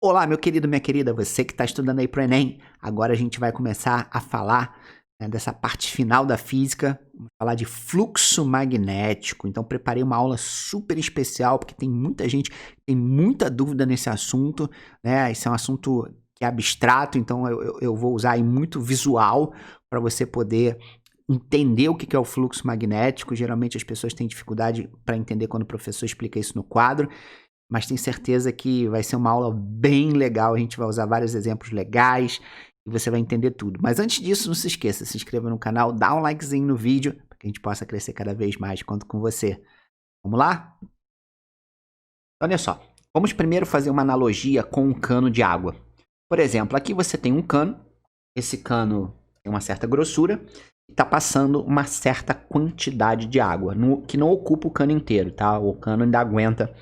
Olá, meu querido, minha querida, você que está estudando aí para o Enem. Agora a gente vai começar a falar, dessa parte final da física, vamos falar de fluxo magnético. Então preparei uma aula super especial, porque tem muita gente que tem muita dúvida nesse assunto, né? Esse é um assunto que é abstrato, então eu vou usar aí muito visual para você poder entender o que é o fluxo magnético. Geralmente as pessoas têm dificuldade para entender quando o professor explica isso no quadro, mas tenho certeza que vai ser uma aula bem legal. A gente vai usar vários exemplos legais e você vai entender tudo. Mas antes disso, não se esqueça, se inscreva no canal, dá um likezinho no vídeo para que a gente possa crescer cada vez mais. Conto com você. Vamos lá? Olha só, vamos primeiro fazer uma analogia com um cano de água. Por exemplo, aqui você tem um cano, esse cano tem uma certa grossura e está passando uma certa quantidade de água, que não ocupa o cano inteiro, tá? O cano ainda aguenta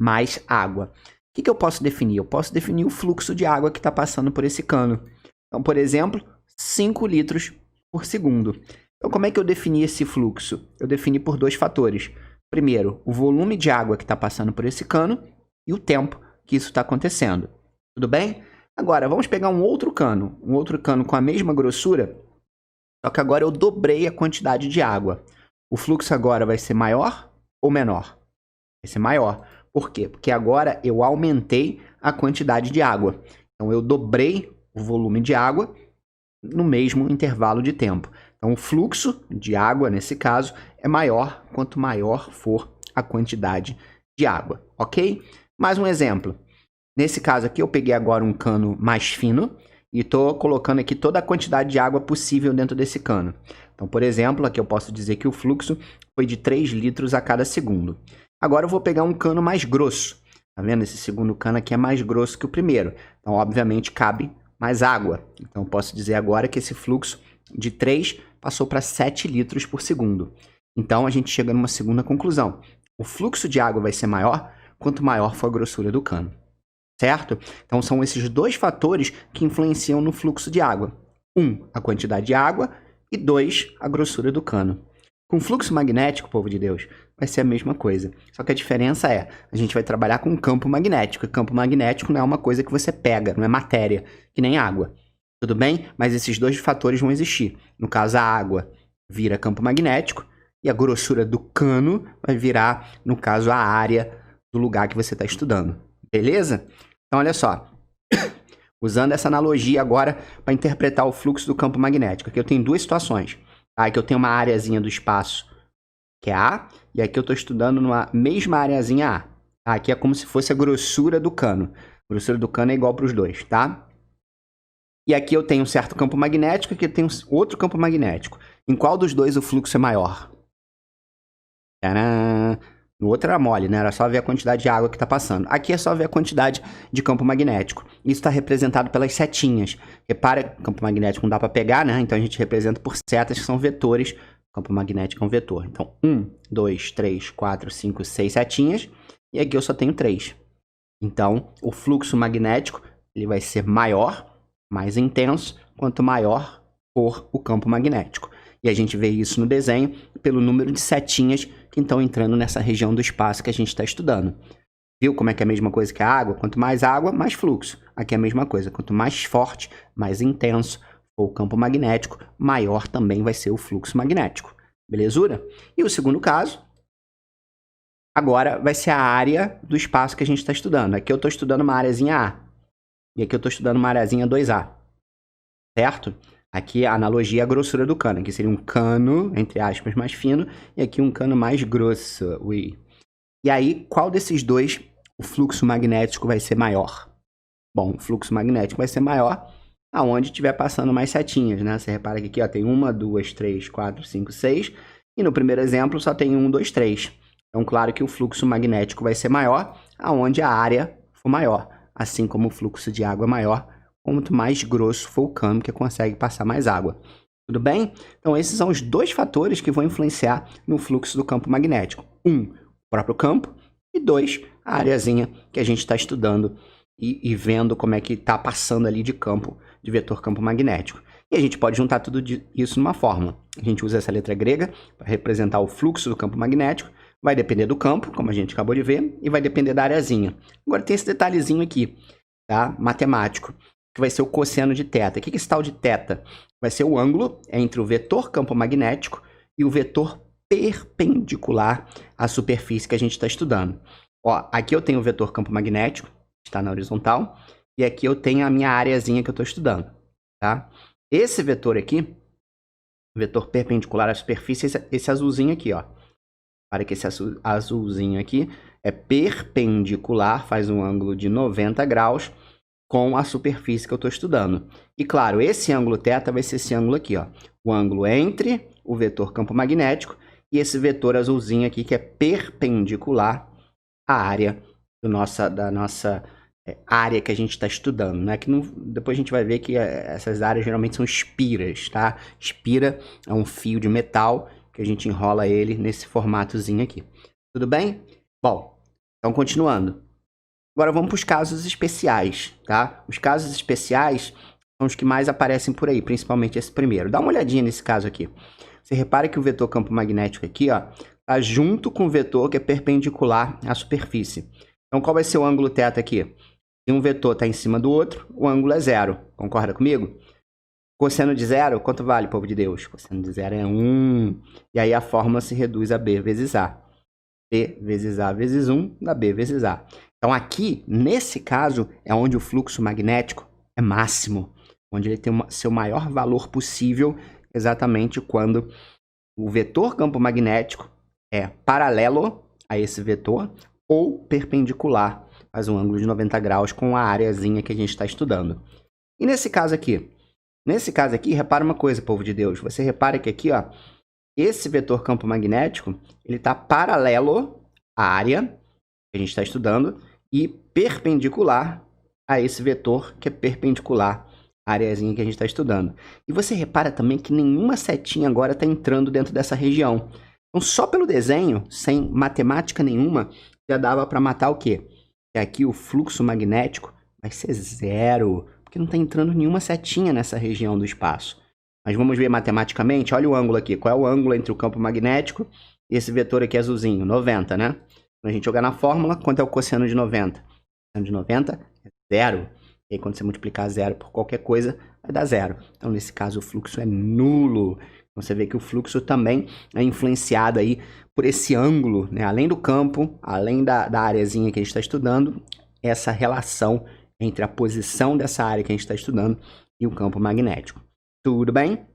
mais água. O que eu posso definir? Eu posso definir o fluxo de água que está passando por esse cano. Então, por exemplo, 5 litros por segundo. Então, como é que eu defini esse fluxo? Eu defini por dois fatores. Primeiro, o volume de água que está passando por esse cano e o tempo que isso está acontecendo. Tudo bem? Agora, vamos pegar um outro cano com a mesma grossura, só que agora eu dobrei a quantidade de água. O fluxo agora vai ser maior ou menor? Vai ser maior. Por quê? Porque agora eu aumentei a quantidade de água. Então, eu dobrei o volume de água no mesmo intervalo de tempo. Então, o fluxo de água, nesse caso, é maior quanto maior for a quantidade de água, ok? Mais um exemplo. Nesse caso aqui, eu peguei agora um cano mais fino e estou colocando aqui toda a quantidade de água possível dentro desse cano. Então, por exemplo, aqui eu posso dizer que o fluxo foi de 3 litros a cada segundo. Agora eu vou pegar um cano mais grosso. Tá vendo? Esse segundo cano aqui é mais grosso que o primeiro. Então, obviamente, cabe mais água. Então, eu posso dizer agora que esse fluxo de 3 passou para 7 litros por segundo. Então, a gente chega numa segunda conclusão. O fluxo de água vai ser maior quanto maior for a grossura do cano. Certo? Então, são esses dois fatores que influenciam no fluxo de água. 1, a quantidade de água e 2, a grossura do cano. Com fluxo magnético, povo de Deus, vai ser a mesma coisa. Só que a diferença é, a gente vai trabalhar com campo magnético. E campo magnético não é uma coisa que você pega, não é matéria, que nem água. Tudo bem? Mas esses dois fatores vão existir. No caso, a água vira campo magnético e a grossura do cano vai virar, no caso, a área do lugar que você está estudando. Beleza? Então, olha só. Usando essa analogia agora para interpretar o fluxo do campo magnético. Aqui eu tenho duas situações. Aqui eu tenho uma areazinha do espaço, que é A, e aqui eu estou estudando numa mesma areazinha A. Aqui é como se fosse a grossura do cano. A grossura do cano é igual para os dois, tá? E aqui eu tenho um certo campo magnético, aqui eu tenho outro campo magnético. Em qual dos dois o fluxo é maior? Tcharam! No outro era mole, né? Era só ver a quantidade de água que está passando. Aqui é só ver a quantidade de campo magnético. Isso está representado pelas setinhas. Repara, campo magnético não dá para pegar, né? Então a gente representa por setas que são vetores. Campo magnético é um vetor. Então, 1, 2, 3, 4, 5, 6 setinhas. E aqui eu só tenho 3. Então, o fluxo magnético ele vai ser maior, mais intenso, quanto maior for o campo magnético. E a gente vê isso no desenho pelo número de setinhas que estão entrando nessa região do espaço que a gente está estudando. Viu como é que é a mesma coisa que a água? Quanto mais água, mais fluxo. Aqui é a mesma coisa. Quanto mais forte, mais intenso for o campo magnético, maior também vai ser o fluxo magnético. Belezura? E o segundo caso, agora vai ser a área do espaço que a gente está estudando. Aqui eu estou estudando uma areazinha A. E aqui eu estou estudando uma areazinha 2A. Certo? Aqui a analogia é a grossura do cano. Aqui seria um cano, entre aspas, mais fino. E aqui um cano mais grosso. Ui. E aí, qual desses dois o fluxo magnético vai ser maior? Bom, o fluxo magnético vai ser maior aonde estiver passando mais setinhas, né? Você repara que aqui ó, tem 1, 2, 3, 4, 5, 6. E no primeiro exemplo só tem 1, 2, 3. Então, claro que o fluxo magnético vai ser maior aonde a área for maior. Assim como o fluxo de água é maior, quanto mais grosso for o cano que consegue passar mais água. Tudo bem? Então, esses são os dois fatores que vão influenciar no fluxo do campo magnético. 1, o próprio campo, e 2, a areazinha que a gente está estudando e vendo como é que está passando ali de campo, de vetor campo magnético. E a gente pode juntar tudo isso numa fórmula. A gente usa essa letra grega para representar o fluxo do campo magnético. Vai depender do campo, como a gente acabou de ver, e vai depender da areazinha. Agora tem esse detalhezinho aqui. tá? Matemático, que vai ser o cosseno de θ. O que é esse tal de θ? Vai ser o ângulo entre o vetor campo magnético e o vetor perpendicular à superfície que a gente está estudando. Ó, aqui eu tenho o vetor campo magnético, que está na horizontal, e aqui eu tenho a minha areazinha que eu estou estudando, tá? Esse vetor aqui, vetor perpendicular à superfície, esse azulzinho aqui, ó. Para que esse azulzinho aqui é perpendicular, faz um ângulo de 90 graus com a superfície que eu estou estudando. E claro, esse ângulo θ vai ser esse ângulo aqui, ó. O ângulo entre o vetor campo magnético e esse vetor azulzinho aqui, que é perpendicular à área da nossa área que a gente está estudando, né? Que não, depois a gente vai ver que essas áreas geralmente são espiras, tá? Espira é um fio de metal que a gente enrola ele nesse formatozinho aqui. Tudo bem? Bom, então continuando. Agora vamos para os casos especiais, tá? Os casos especiais são os que mais aparecem por aí, principalmente esse primeiro. Dá uma olhadinha nesse caso aqui. Você repara que o vetor campo magnético aqui, ó, tá junto com o vetor que é perpendicular à superfície. Então, qual vai ser o ângulo θ aqui? Se um vetor está em cima do outro, o ângulo é 0. Concorda comigo? Cosseno de 0, quanto vale, povo de Deus? Cosseno de 0 é 1. E aí a fórmula se reduz a B vezes A. B vezes A vezes 1 dá B vezes A. Então, aqui, nesse caso, é onde o fluxo magnético é máximo. Onde ele tem seu maior valor possível, exatamente quando o vetor campo magnético é paralelo a esse vetor ou perpendicular, faz um ângulo de 90 graus com a areazinha que a gente está estudando. E nesse caso aqui? Nesse caso aqui, repara uma coisa, povo de Deus. Você repara que aqui, ó, esse vetor campo magnético, ele está paralelo à área que a gente está estudando e perpendicular a esse vetor que é perpendicular à areazinha que a gente está estudando. E você repara também que nenhuma setinha agora está entrando dentro dessa região. Então, só pelo desenho, sem matemática nenhuma, já dava para matar o quê? Que aqui o fluxo magnético vai ser 0, porque não está entrando nenhuma setinha nessa região do espaço. Mas vamos ver matematicamente, olha o ângulo aqui. Qual é o ângulo entre o campo magnético e esse vetor aqui azulzinho? 90, né? Quando a gente jogar na fórmula, quanto é o cosseno de 90? O cosseno de 90 é 0. E aí, quando você multiplicar 0 por qualquer coisa, vai dar 0. Então, nesse caso, o fluxo é nulo. Então, você vê que o fluxo também é influenciado aí por esse ângulo, né? Além do campo, além da areazinha que a gente está estudando, essa relação entre a posição dessa área que a gente está estudando e o campo magnético. Tudo bem?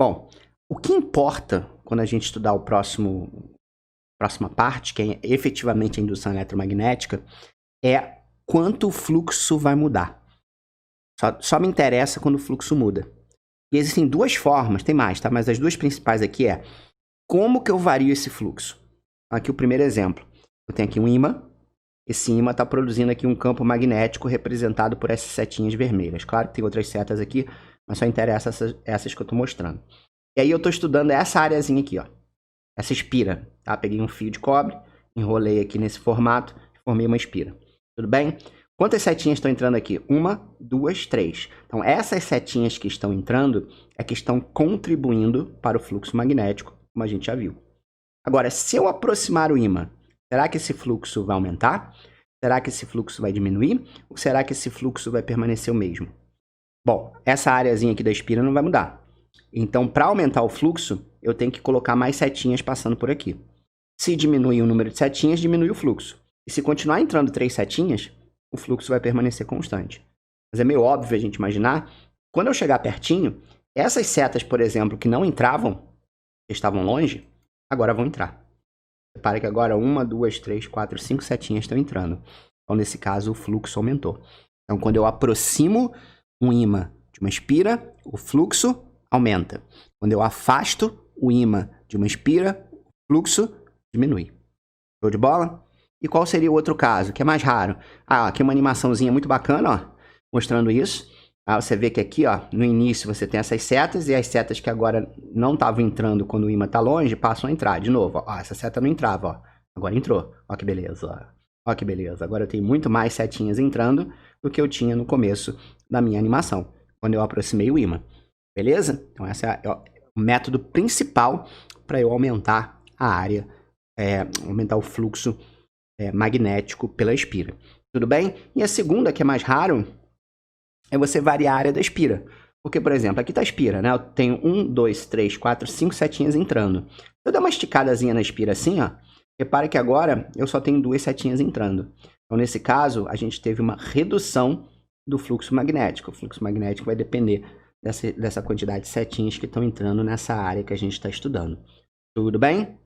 Bom, o que importa quando a gente estudar o próxima parte, que é efetivamente a indução eletromagnética, é quanto o fluxo vai mudar. Só me interessa quando o fluxo muda. E existem duas formas, tem mais, tá? Mas as duas principais aqui é como que eu vario esse fluxo. Aqui o primeiro exemplo. Eu tenho aqui um ímã. Esse ímã está produzindo aqui um campo magnético representado por essas setinhas vermelhas. Claro que tem outras setas aqui, mas só interessa essas que eu estou mostrando. E aí eu estou estudando essa areazinha aqui, ó. Essa espira, tá? Peguei um fio de cobre, enrolei aqui nesse formato e formei uma espira. Tudo bem? Quantas setinhas estão entrando aqui? 1, 2, 3. Então, essas setinhas que estão entrando é que estão contribuindo para o fluxo magnético, como a gente já viu. Agora, se eu aproximar o ímã, será que esse fluxo vai aumentar? Será que esse fluxo vai diminuir? Ou será que esse fluxo vai permanecer o mesmo? Bom, essa areazinha aqui da espira não vai mudar. Então, para aumentar o fluxo, eu tenho que colocar mais setinhas passando por aqui. Se diminuir o número de setinhas, diminui o fluxo. E se continuar entrando 3 setinhas, o fluxo vai permanecer constante. Mas é meio óbvio a gente imaginar, quando eu chegar pertinho, essas setas, por exemplo, que não entravam, que estavam longe, agora vão entrar. Repara que agora 1, 2, 3, 4, 5 setinhas estão entrando. Então, nesse caso, o fluxo aumentou. Então, quando eu aproximo um ímã de uma espira, o fluxo aumenta. Quando eu afasto o ímã de uma espira, o fluxo diminui. Show de bola? E qual seria o outro caso, que é mais raro? Ah, aqui uma animaçãozinha muito bacana, ó, mostrando isso. Ah, você vê que aqui, ó, no início você tem essas setas e as setas que agora não estavam entrando quando o ímã está longe, passam a entrar de novo. Ó, essa seta não entrava, ó. Agora entrou. Ó que beleza, ó. Ó que beleza. Agora eu tenho muito mais setinhas entrando do que eu tinha no começo da minha animação, quando eu aproximei o ímã. Beleza? Então esse é o método principal para eu aumentar a área, aumentar o fluxo magnético pela espira. Tudo bem? E a segunda, que é mais raro, é você variar a área da espira. Porque, por exemplo, aqui está a espira, né? Eu tenho 1, 2, 3, 4, 5 setinhas entrando. Se eu der uma esticadazinha na espira assim, ó, repara que agora eu só tenho 2 setinhas entrando. Então, nesse caso, a gente teve uma redução do fluxo magnético. O fluxo magnético vai depender dessa quantidade de setinhas que estão entrando nessa área que a gente está estudando. Tudo bem?